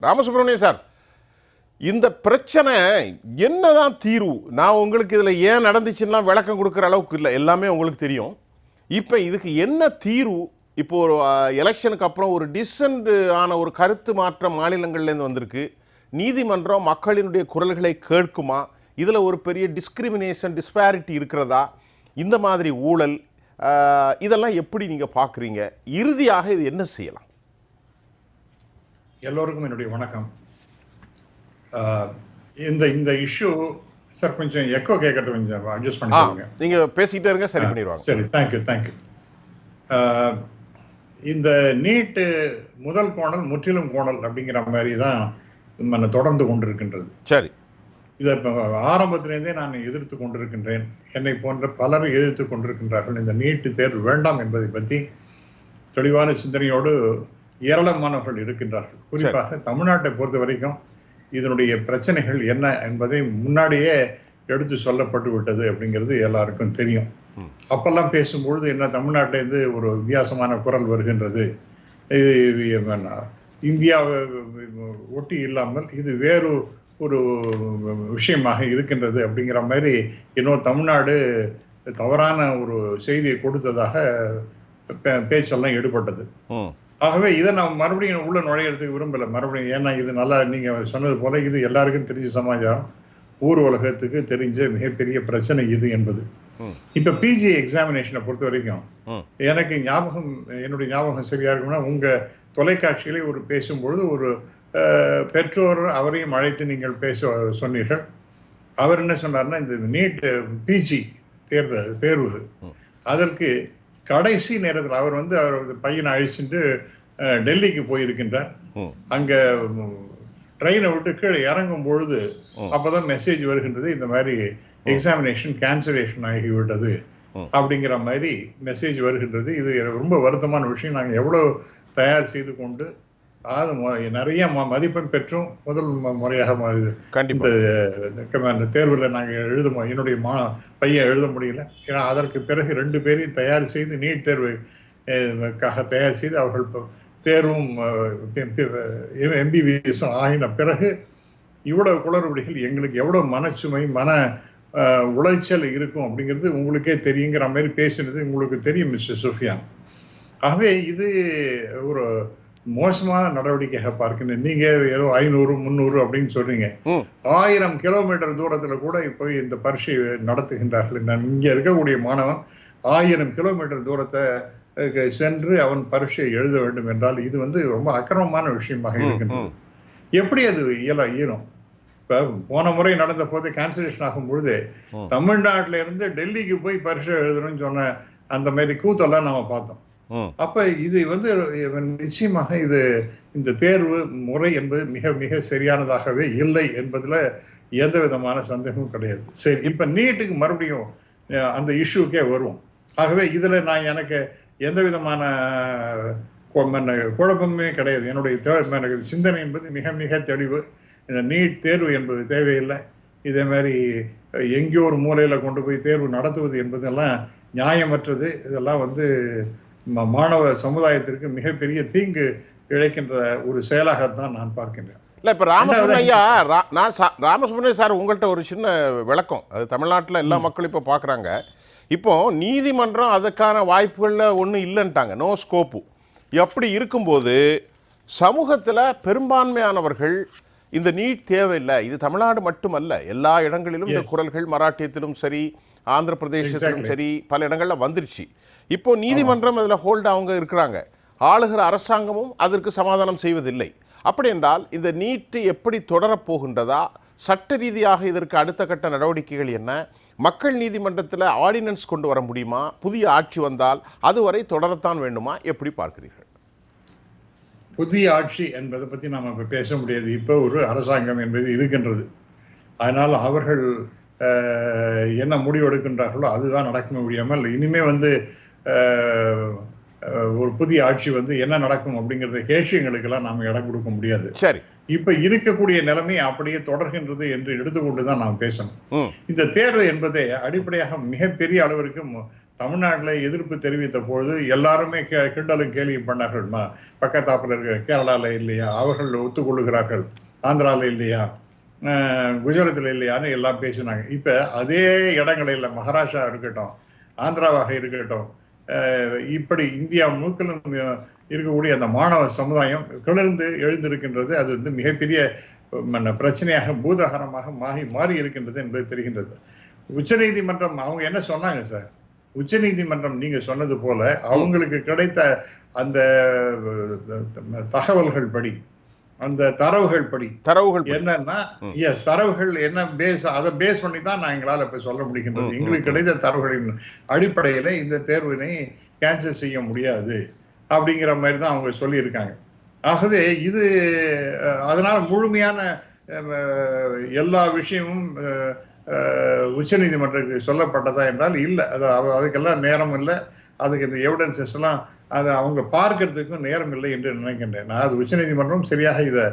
Ramasubramaniam sir, இந்த பிரச்சனை என்னதான் தீர்வு? நான் உங்களுக்கு இதில் ஏன் நடந்துச்சுன்னா விளக்கம் கொடுக்குற அளவுக்கு இல்லை, எல்லாமே உங்களுக்கு தெரியும். இப்போ இதுக்கு என்ன தீர்வு? இப்போ ஒரு எலெக்ஷனுக்கு அப்புறம் ஒரு டிசன்ட் ஆன ஒரு கருத்து மாற்றம் மாநிலங்கள்லேருந்து வந்திருக்கு. நீதிமன்றம் மக்களினுடைய குரல்களை கேட்குமா? இதில் ஒரு பெரிய டிஸ்கிரிமினேஷன் டிஸ்பாரிட்டி இருக்கிறதா? இந்த மாதிரி ஊழல் இதெல்லாம் எப்படி நீங்கள் பார்க்குறீங்க? இறுதியாக இது என்ன செய்யலாம்? எல்லோருக்கும் என்னுடைய வணக்கம். இந்த இந்த இஷ்யூ சார் கொஞ்சம் எக்கோ கேட்கறது கொஞ்சம் அட்ஜஸ்ட் பண்ணிக்கோங்க. நீங்க பேசிக்கிட்டே இருங்க, சரி பண்ணிடுவாங்க. சரி, தேங்க்யூ. இந்த நீட்டு முதல் கோணல் முற்றிலும் கோணல் அப்படிங்கிற மாதிரி தான் தொடர்ந்து கொண்டிருக்கின்றது. சரி, இதை ஆரம்பத்திலேருந்தே நான் எதிர்த்து கொண்டிருக்கின்றேன். என்னை போன்ற பலர் எதிர்த்து கொண்டிருக்கின்றார்கள். இந்த நீட்டு தேர்வு வேண்டாம் என்பதை பற்றி தெளிவான சிந்தனையோடு ஏராளமானவர்கள் இருக்கின்றார்கள். குறிப்பாக தமிழ்நாட்டை பொறுத்த வரைக்கும் இதனுடைய பிரச்சனைகள் என்ன என்பதை முன்னாடியே எடுத்து சொல்லப்பட்டு விட்டது அப்படிங்கிறது எல்லாருக்கும் தெரியும். அப்பெல்லாம் பேசும்பொழுது என்ன, தமிழ்நாட்டிலேருந்து ஒரு வித்தியாசமான குரல் வருகின்றது, இது இந்தியாவை ஒட்டி இல்லாமல் இது வேறு ஒரு விஷயமாக இருக்கின்றது அப்படிங்கிற மாதிரி இன்னும் தமிழ்நாடு தவறான ஒரு செய்தியை கொடுத்ததாக பேச்செல்லாம் எடுபட்டது. ஆகவே இதை நான் மறுபடியும் உள்ள நுழையிறதுக்கு விரும்பலை மறுபடியும். ஏன்னா இது நல்லா நீங்க சொன்னது போல இது எல்லாருக்கும் தெரிஞ்ச சமாச்சாரம், ஊர் உலகத்துக்கு தெரிஞ்ச மிகப்பெரிய பிரச்சனை இது என்பது. இப்ப பிஜி எக்ஸாமினேஷனை பொறுத்த வரைக்கும் எனக்கு என்னுடைய ஞாபகம் சரியா இருக்கும்னா, உங்க தொலைக்காட்சியிலே ஒரு பேசும்பொழுது ஒரு பெற்றோர் அவரையும் அழைத்து நீங்கள் பேச சொன்னீர்கள். அவர் என்ன சொன்னார்னா, இந்த நீட் பிஜி தேர்வு அதற்கு கடைசி நேரத்தில் அவர் அவர் பையனை அழிச்சுட்டு டெல்லிக்கு போயிருக்கின்றார். அங்க ட்ரெயினை விட்டு கீழே இறங்கும் பொழுது அப்பதான் மெசேஜ் வருகின்றது, இந்த மாதிரி எக்ஸாமினேஷன் கேன்சலேஷன் ஆகிவிட்டது அப்படிங்கிற மாதிரி மெசேஜ் வருகின்றது. இது ரொம்ப வருத்தமான விஷயம். நாங்கள் எவ்வளவு தயார் செய்து கொண்டு நிறைய மதிப்பெண் பெற்றும் முதல் முறையாக இந்த தேர்வில் நாங்கள் என்னுடைய பையன் எழுத முடியல. ஏன்னா அதற்கு பிறகு 2 பேரையும் தயார் செய்து நீட் தேர்வுக்காக தயார் செய்து அவர்கள் தேர்வும் எம்பிபிஎஸும் ஆகின பிறகு இவ்வளவு குளறுபடிகள் எங்களுக்கு எவ்வளவு மனச்சுமை மன உளைச்சல் இருக்கும் அப்படிங்கிறது உங்களுக்கே தெரியுங்கிற மாதிரி பேசினது உங்களுக்கு தெரியும் மிஸ்டர் சுஃபியான். ஆகவே இது ஒரு மோசமான நடவடிக்கையாக பார்க்கிறேன். நீங்க ஏதோ 500 300 அப்படின்னு சொல்றீங்க. 1000 கிலோமீட்டர் தூரத்துல கூட இப்போ இந்த பரீட்சை நடத்துகின்றார்கள். நான் இங்க இருக்கக்கூடிய மாணவன் 1000 கிலோமீட்டர் தூரத்தை சென்று அவன் பரீட்சை எழுத வேண்டும் என்றால் இது ரொம்ப அக்கிரமமான விஷயமாக இருக்கின்றது. எப்படி அது இயலும்? இப்ப போன முறை நடந்த போது கேன்சலேஷன் ஆகும் பொழுது தமிழ்நாட்டில இருந்து டெல்லிக்கு போய் பரீட்சை எழுதணும்னு சொன்ன அந்த மாதிரி கூத்தெல்லாம் நாம பார்த்தோம். அப்ப இது நிச்சயமாக இந்த தேர்வு முறை என்பது மிக மிக சரியானதாகவே இல்லை என்பதுல எந்த விதமான சந்தேகமும் கிடையாது. சரி, இப்ப நீட்டுக்கு மறுபடியும் அந்த இஷ்யூக்கே வருவோம். ஆகவே இதுல எனக்கு எந்த விதமான குழப்பமே கிடையாது. என்னுடைய சிந்தனை என்பது மிக மிக தெளிவு. இந்த நீட் தேர்வு என்பது தேவையில்லை. இதே மாதிரி எங்கேயோ ஒரு மூலையில கொண்டு போய் தேர்வு நடத்துவது என்பதெல்லாம் நியாயமற்றது. இதெல்லாம் மாணவ சமுதாயத்திற்கு மிகப்பெரிய தீங்கு இழைக்கின்ற ஒரு செயலாகத்தான் நான் பார்க்கின்றேன். இல்லை, இப்போ ராமசுப்ரமணியம் சார், உங்கள்கிட்ட ஒரு சின்ன விளக்கம். அது தமிழ்நாட்டில் எல்லா மக்களும் இப்போ பார்க்குறாங்க. இப்போ நீதிமன்றம் அதுக்கான வாய்ப்புகளில் ஒன்றும் இல்லைன்ட்டாங்க, நோ ஸ்கோப்பு. அப்படி இருக்கும்போது சமூகத்தில் பெரும்பான்மையானவர்கள் இந்த நீட் தேவையில்லை, இது தமிழ்நாடு மட்டுமல்ல எல்லா இடங்களிலும் இந்த குரல்கள், மராட்டியத்திலும் சரி ஆந்திர பிரதேசத்திலும் சரி பல இடங்களில் வந்துருச்சு. இப்போ நீதிமன்றம் அதில் ஹோல்டு அவங்க இருக்கிறாங்க, ஆளுகிற அரசாங்கமும் அதற்கு சமாதானம் செய்வதில்லை. அப்படி என்றால் இந்த நீட்டு எப்படி தொடரப்போகின்றதா? சட்ட ரீதியாக இதற்கு அடுத்த கட்ட நடவடிக்கைகள் என்ன? மக்கள் நீதிமன்றத்தில் ஆர்டினன்ஸ் கொண்டு வர முடியுமா? புதிய ஆட்சி வந்தால் அதுவரை தொடரத்தான் வேண்டுமா? எப்படி பார்க்கிறீர்கள்? புதிய ஆட்சி என்பதை பற்றி நாம் இப்போ பேச முடியாது. இப்போ ஒரு அரசாங்கம் என்பது இருக்கின்றது. அதனால் அவர்கள் என்ன முடிவு எடுக்கின்றார்களோ அதுதான் நடக்க முடியாமல் இனிமே ஒரு புதிய ஆட்சி என்ன நடக்கும் அப்படிங்கிறத கேஷியங்களுக்கெல்லாம் நாம் இடம் கொடுக்க முடியாது. சரி, இப்ப இருக்கக்கூடிய நிலைமை அப்படியே தொடர்கின்றது என்று எடுத்துக்கொண்டுதான் நாம் பேசணும். இந்த தேர்வு என்பதை அடிப்படையாக மிகப்பெரிய அளவிற்கு தமிழ்நாட்டில் எதிர்ப்பு தெரிவித்த பொழுது எல்லாருமே கிண்டலும் கேள்வி பண்ணார்கள். பக்கத்தாப்புல இருக்கிற கேரளாவில் இல்லையா, அவர்கள் ஒத்துக்கொள்ளுகிறார்கள், ஆந்திராவில் இல்லையா, குஜராத்தில் இல்லையான்னு எல்லாம் பேசினாங்க. இப்போ அதே இடங்களில் மகாராஷ்டிரா இருக்கட்டும், ஆந்திராவாக இருக்கட்டும், இப்படி இந்தியா முழுக்கலும் இருக்கக்கூடிய அந்த மாணவ சமுதாயம் கிளர்ந்து எழுந்திருக்கின்றது. அது வந்து மிகப்பெரிய பிரச்சனையாக பூதாகரமாக மாறி இருக்கின்றது என்பது தெரிகின்றது. உச்சநீதிமன்றம் அவங்க என்ன சொன்னாங்க சார்? உச்சநீதிமன்றம் நீங்க சொன்னது போல அவங்களுக்கு கிடைத்த அந்த தகவல்கள் படி, அந்த தரவுகள் என்னன்னா, எஸ், தரவுகள் என்ன அதை பேஸ் பண்ணி தான் நான் எங்களால் இப்ப சொல்ல முடிகின்றது. எங்களுக்கு கிடைத்த தரவுகளின் அடிப்படையில இந்த தேர்வினை கேன்சல் செய்ய முடியாது அப்படிங்கிற மாதிரி தான் அவங்க சொல்லியிருக்காங்க. ஆகவே இது அதனால முழுமையான எல்லா விஷயமும் உச்ச நீதிமன்றத்துக்கு சொல்லப்பட்டதா என்றால் இல்லை. அதுக்கெல்லாம் நேரம் இல்லை, அதுக்கு இந்த எவிடன்சஸ் எல்லாம் அதை அவங்க பார்க்கறதுக்கும் நேரம் இல்லை என்று நினைக்கின்றேன். நான் அது உச்ச நீதிமன்றம் இதை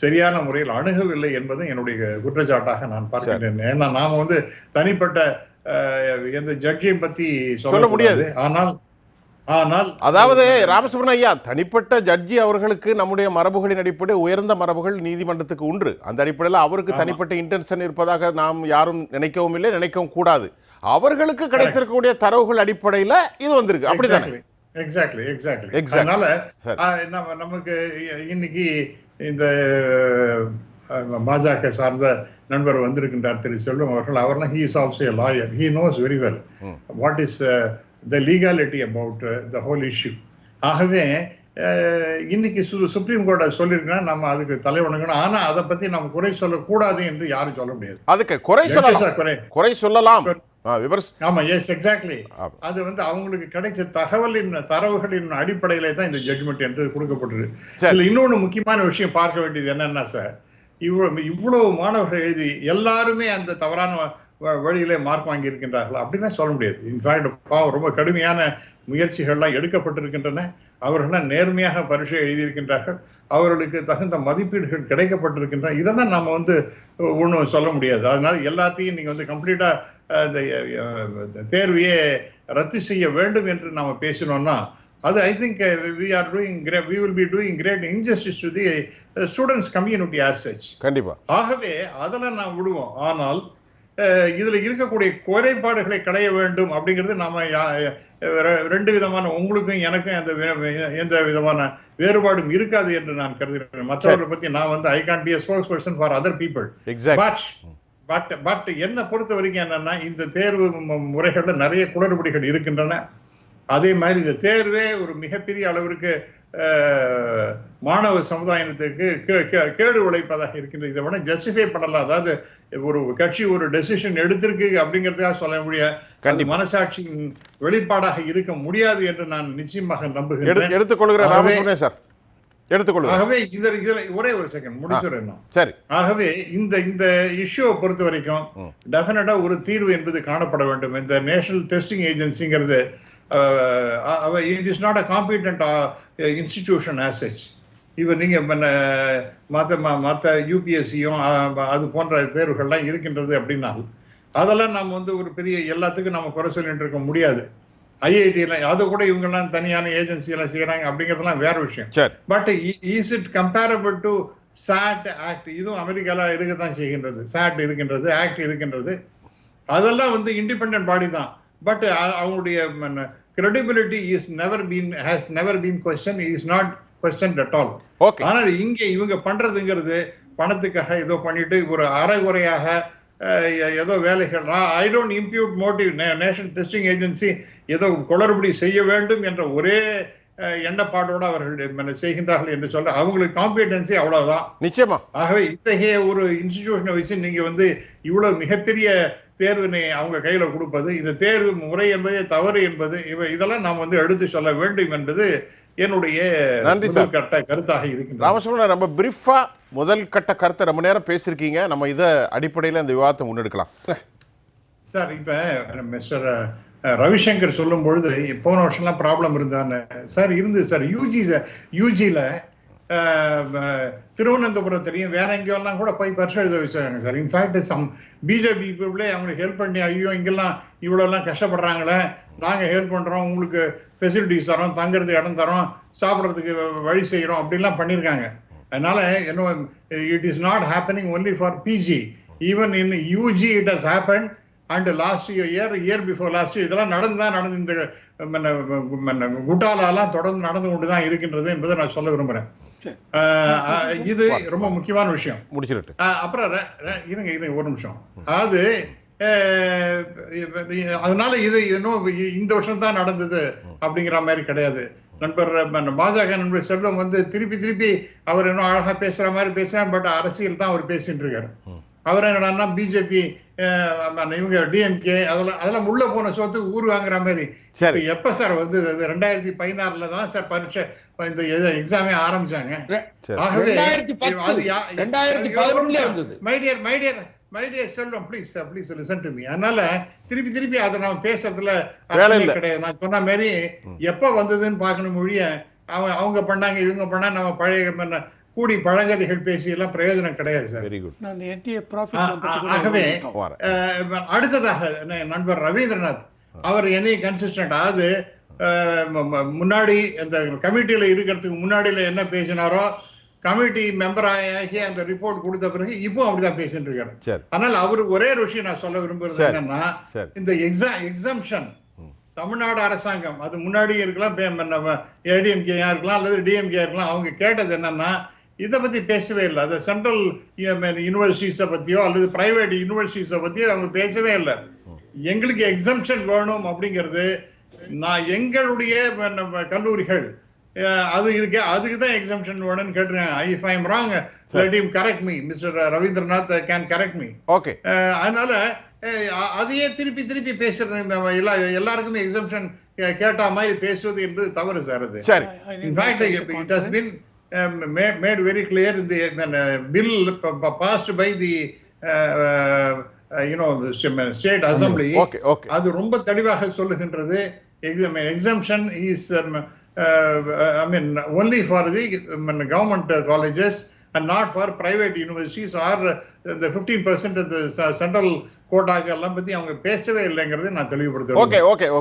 சரியான முறையில் அணுகவில்லை என்பதும் என்னுடைய குற்றச்சாட்டாக நான் பார்க்கின்றேன். ஏன்னா நாம வந்து தனிப்பட்ட எந்த ஜட்ஜையும் பத்தி சொல்ல முடியாது. ஆனால் அதாவது ராமசுப்ரமணிய ஐயா, தனிப்பட்ட ஜட்ஜி அவர்களுக்கு நம்முடைய மரபுகளின் அடிப்படை உயர்ந்த மரபுகள் நீதிமன்றத்துக்கு உண்டு. அந்த அடிப்படையில் அவருக்கு தனிப்பட்ட இன்டென்ஷன் இருப்பதாக நாம் யாரும் நினைக்கவும் இல்லை, நினைக்கவும் கூடாது. அவர்களுக்கு கிடைத்திருக்கக்கூடிய தரவுகள் அடிப்படையில் இது வந்திருக்கு, அப்படித்தானே? எக்ஸாக்ட்லி. அதனால நமக்கு இன்னைக்கு இந்த பாஜக சார்ந்த நண்பர் வந்திருக்கின்றார் திரு செல்வம் அவர்கள். அவர்னா he is also a lawyer. He knows very well what is the legality about the whole issue. ஆகவே இன்னைக்கு சுப்ரீம் கோர்ட் சொல்லியிருக்கா, நம்ம அதுக்கு தலைவணங்கணும். ஆனா அதை பத்தி நம்ம குறை சொல்லக்கூடாது என்று யாரும் சொல்ல முடியாது. அதுக்கு குறை சொல்லலாம். ஆமா, எஸ், எக்ஸாக்ட்லி. அது வந்து அவங்களுக்கு கிடைச்ச தரவுகளின் அடிப்படையிலே தான் இந்த ஜட்ஜ்மெண்ட் என்று கொடுக்கப்பட்டிருக்கு. இதுல இன்னொன்னு முக்கியமான விஷயம் பார்க்க வேண்டியது என்னன்னா சார், இவ்வளவு மாணவர்கள் எழுதி எல்லாருமே அந்த தவறான வழியிலே மார்க் வாங்கி இருக்கின்றார்கள் அப்படின்னா சொல்ல முடியாது. இன்ஃபேக்ட் ரொம்ப கடுமையான முயற்சிகள்லாம் எடுக்கப்பட்டிருக்கின்றன. அவர்கள்லாம் நேர்மையாக பரீட்சை எழுதியிருக்கின்றார்கள். அவர்களுக்கு தகுந்த மதிப்பீடுகள் கிடைக்கப்பட்டிருக்கின்றன. இதெல்லாம் நம்ம வந்து ஒன்றும் சொல்ல முடியாது. அதனால எல்லாத்தையும் நீங்க வந்து கம்ப்ளீட்டா இந்த தேர்வையே ரத்து செய்ய வேண்டும் என்று நாம பேசினோம்னா அது I think we will be doing great injustice to the students community as such. கண்டிப்பா. ஆகவே அதெல்லாம் நாம் விடுவோம். ஆனால் இதுல இருக்கக்கூடிய குறைபாடுகளை களைய வேண்டும் அப்படிங்கிறது நாம ரெண்டு விதமான, உங்களுக்கும் எனக்கும் எந்த விதமான வேறுபாடும் இருக்காது என்று நான் கருதுகிறேன். மற்றவர்களை பத்தி நான் வந்து I can't be a spokesperson for other people. But என்ன பொறுத்த வரைக்கும் என்னன்னா, இந்த தேர்வு முறைகள்ல நிறைய குளறுபடிகள் இருக்கின்றன. அதே மாதிரி இந்த தேர்வே ஒரு மிகப்பெரிய அளவிற்கு மாணவ சமுதாயத்திற்கு கேடு விளைப்பதாக இருக்கின்றது. இதை விட ஜஸ்டிஃபை பண்ணலாம். அதாவது ஒரு கட்சி ஒரு டெசிஷன் எடுத்திருக்கு அப்படிங்கிறதுக்காக சொல்ல முடியாது, மனசாட்சியின் வெளிப்பாடாக இருக்க முடியாது என்று நான் நிச்சயமாக நம்புகிறேன். ஆகவே ஒரே ஒரு செகண்ட் முடிச்சுறேன். சரி. ஆகவே இந்த இஷ்யூவை பொறுத்த வரைக்கும் டெஃபினட்டா ஒரு தீர்வு என்பது காணப்பட வேண்டும். இந்த நேஷனல் டெஸ்டிங் ஏஜென்சிங்கிறது it is not a competent institution as such. இவன் நீங்க மற்ற யூபிஎஸ்சியும் அது போன்ற தேர்வுகள்லாம் இருக்கின்றது அப்படின்னா அதெல்லாம் நம்ம வந்து ஒரு பெரிய எல்லாத்துக்கும் நம்ம குறை சொல்லிட்டு இருக்க முடியாது. ஐஐடியில் அதை கூட இவங்கெல்லாம் தனியான ஏஜென்சி எல்லாம் செய்யறாங்க அப்படிங்கிறதுலாம் வேற விஷயம். But is it comparable to that act? இதுவும் அமெரிக்கால இருக்கத்தான் செய்கின்றது. சாட் இருக்கின்றது, ஆக்ட் இருக்கின்றது. அதெல்லாம் வந்து இண்டிபெண்டன்ட் பாடி தான். பட் அவங்களுடைய credibility has never been questioned. It is not questioned at all. ஆனால் இங்க இவங்க பண்றதுங்கிறது பணத்துக்காக ஏதோ பண்ணிட்டு ஒரு அரைகுறையாக ஏதோ வேலைகள். I don't impute motive. National testing agency ஏதோ குளறுபடி செய்ய வேண்டும் என்ற ஒரே எண்ணப்பாட்டோடு அவர்கள் செய்கின்றார்கள் என்று சொல்ற அவங்களுக்கு காம்பிடன்சி அவ்வளவுதான். நிச்சயமா. ஆகவே இத்தகைய ஒரு இன்ஸ்டிடியூஷனை வச்சு நீங்க வந்து இவ்வளவு மிகப்பெரிய தேர்வினை அவங்க கையில கொடுப்பது, இந்த தேர்வு முறை என்பதே தவறு என்பது இதெல்லாம் நாம் வந்து எடுத்து சொல்ல வேண்டும் என்பது என்னுடைய கட்ட கருத்தாக இருக்கின்றது. ராமசுப்ரமணியன், நம்ம பிரீஃபா முதல் கட்ட கருத்தை ரொம்ப நேரம் பேசியிருக்கீங்க. நம்ம இதை அடிப்படையில் இந்த விவாதத்தை முன்னெடுக்கலாம் சார். இப்ப மிஸ்டர் ரவிசங்கர் சொல்லும் பொழுது போன வருஷம்லாம் ப்ராப்ளம் இருந்தான்னு சார் இருந்தது சார். யூஜில திருவனந்தபுரத்திலையும் வேற எங்கேயெல்லாம் கூட போய் பரிசு எழுத வச்சாங்க சார். இன்ஃபேக்ட் சம் பிஜேபி பீப்புளே அவங்களுக்கு ஹெல்ப் பண்ணி, ஐயோ இங்கெல்லாம் இவ்வளோ எல்லாம் கஷ்டப்படுறாங்களே நாங்க ஹெல்ப் பண்றோம், உங்களுக்கு ஃபெசிலிட்டிஸ் தரோம், தங்குறதுக்கு இடம் தரோம், சாப்பிட்றதுக்கு வழி செய்யறோம் அப்படிலாம் பண்ணியிருக்காங்க. அதனால என்ன, it is not happening only for PG, even in UG it has happen. And last year before last இதெல்லாம் நடந்து இந்த குட்டாலாலாம் தொடர்ந்து நடந்து கொண்டு தான் இருக்கின்றது என்பதை நான் சொல்ல விரும்புறேன். இது ரொம்ப முக்கியமான விஷயம். முடிச்சிட்டு அப்புறம் இருங்க ஒரு நிமிஷம். அதாவது அதனால இது இன்னும் இந்த வருஷம் தான் நடந்தது அப்படிங்கிற மாதிரி கிடையாது. நண்பர் பாஜக நண்பர் செல்வம் வந்து திருப்பி அவர் இன்னும் அழகா பேசுற மாதிரி பேசுறாரு. பட் அரசியல் தான் அவர் பேசிட்டு இருக்காரு. அவர் என்னடான்னா பிஜேபி இவங்க டிஎம்கே அதெல்லாம் உள்ள போன சொத்து ஊர் வாங்குற மாதிரி. எப்ப சார் வந்து 2016 தான் சார் பரீட்சை இந்த எக்ஸாமே ஆரம்பிச்சாங்க. ஆகவே my dear Selvam, please listen to me. அதனால திருப்பி அதை நான் பேசுறதுல கிடையாது. நான் சொன்ன மாதிரி எப்ப வந்ததுன்னு பார்க்கணும் மொழிய அவங்க பண்ணாங்க இவங்க பண்ணா நம்ம பழைய கூடி பழங்கதைகள் பேசி எல்லாம் பிரயோஜனம் கிடையாது சார். Very good. ஆகவே அடுத்ததாக நண்பர் ரவீந்திரநாத் அவர் என்னை கன்சிஸ்டன்ட், அதாவது முன்னாடி அந்த கமிட்டியில இருக்கிறதுக்கு முன்னாடியில என்ன பேசினாரோ கமிட்டி மெம்பர் ஆகி அந்த ரிப்போர்ட் கொடுத்த பிறகு இப்போ அப்படிதான் பேசிட்டு இருக்காரு. ஆனால் அவருக்கு ஒரே விஷயம் நான் சொல்ல விரும்புறது என்னன்னா, இந்த எக்ஸம்ஷன் தமிழ்நாடு அரசாங்கம் அது முன்னாடி இருக்கலாம், ஏடிஎம்கேயா இருக்கலாம் அல்லது டிஎம்கே இருக்கலாம், அவங்க கேட்டது என்னன்னா இதை பத்தி பேசவே இல்லை. அது சென்ட்ரல் யூனிவர்சிட்டிஸை பத்தியோ அல்லது பிரைவேட் யூனிவர்சிட்டிஸை பத்தியோ அவங்க பேசவே இல்லை. எங்களுக்கு எக்ஸம்ஷன் வேணும் அப்படிங்கிறது, நான் எங்களுடைய கல்லூரிகள் அது இருக்கு அதுக்கு தான் எக்ஸம்ஷன் வேணும்னு கேட்டுருக்கேன். If I am wrong let him correct me, mister Ravindranath can correct me. Okay. அதனால அதையே திருப்பி பேசுறது, எல்லாருக்குமே எக்ஸம்ஷன் கேட்டா மாதிரி பேசுவது என்பது தவறு சார். அது in fact it has been made very clear in the bill passed by the state assembly. அது ரொம்ப தெளிவாக சொல்லுகின்றது, exemption is I mean only for the government colleges and not for private universities or the 15% of the central quota எல்லாம் பத்தி அவங்க பேசவே இல்லைங்கிறது நான் தெளிவுபடுத்துறேன். ஓகே.